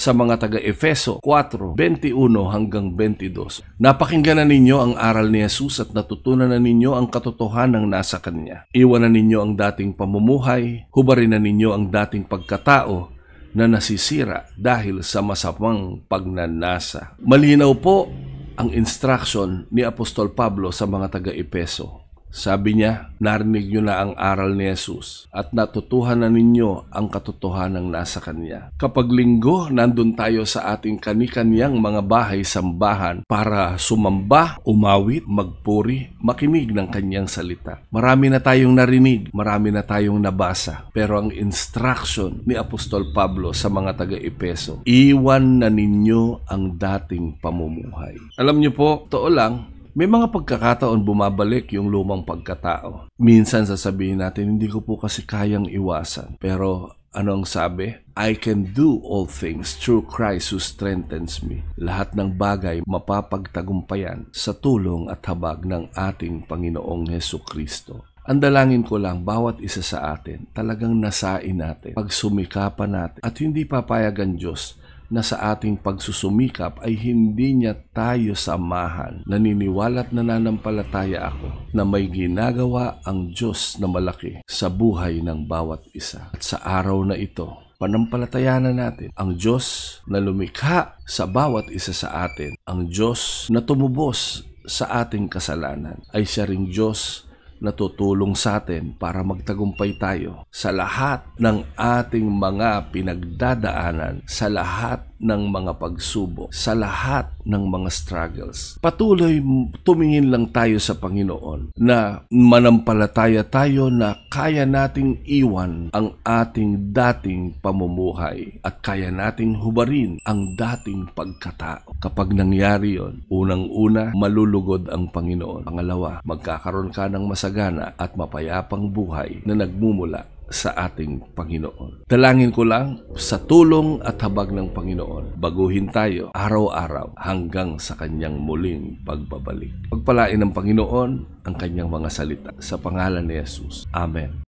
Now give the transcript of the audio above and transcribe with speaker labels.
Speaker 1: sa mga taga-Efeso 4:21 hanggang 22. Napakinggan na ninyo ang aral ni Jesus at natutunan na ninyo ang katotohanan ng nasa Kanya. Iwanan ninyo ang dating pamumuhay, hubarin na ninyo ang dating pagkatao na nasisira dahil sa masamang pagnanasa. Malinaw po ang instruction ni Apostol Pablo sa mga taga-Efeso. Sabi niya, narinig niyo na ang aral ni Jesus at natutuhan na ninyo ang katotohanan ng nasa Kanya. Kapag linggo, nandun tayo sa ating kani-kanyang mga bahay-sambahan para sumamba, umawit, magpuri, makinig ng Kanyang salita. Marami na tayong narinig, marami na tayong nabasa. Pero ang instruction ni Apostol Pablo sa mga taga-Efeso, iwan na ninyo ang dating pamumuhay. Alam niyo po, totoo lang, may mga pagkakataon bumabalik yung lumang pagkatao. Minsan sasabihin natin, hindi ko po kasi kayang iwasan. Pero ano ang sabi? I can do all things through Christ who strengthens me. Lahat ng bagay mapapagtagumpayan sa tulong at habag ng ating Panginoong Hesukristo. Ang dalangin ko lang, bawat isa sa atin, talagang nasain natin, pagsumikapan natin, at hindi papayag ang Diyos na sa ating pagsusumikap ay hindi niya tayo samahan. Naniniwala at nananampalataya ako na may ginagawa ang Diyos na malaki sa buhay ng bawat isa. At sa araw na ito, panampalatayanan natin ang Diyos na lumikha sa bawat isa sa atin. Ang Diyos na tumubos sa ating kasalanan ay siya ring Diyos na tutulong sa atin para magtagumpay tayo sa lahat ng ating mga pinagdadaanan, sa lahat ng mga pagsubok, sa lahat ng mga struggles. Patuloy tumingin lang tayo sa Panginoon na manampalataya tayo na kaya nating iwan ang ating dating pamumuhay at kaya nating hubarin ang dating pagkatao. Kapag nangyari yon, unang-una, malulugod ang Panginoon. Pangalawa, magkakaroon ka ng masagana at mapayapang buhay na nagmumula sa ating Panginoon. Dalangin ko lang sa tulong at habag ng Panginoon, baguhin tayo araw-araw hanggang sa Kanyang muling pagbabalik. Pagpalain ng Panginoon ang Kanyang mga salita sa pangalan ni Jesus. Amen.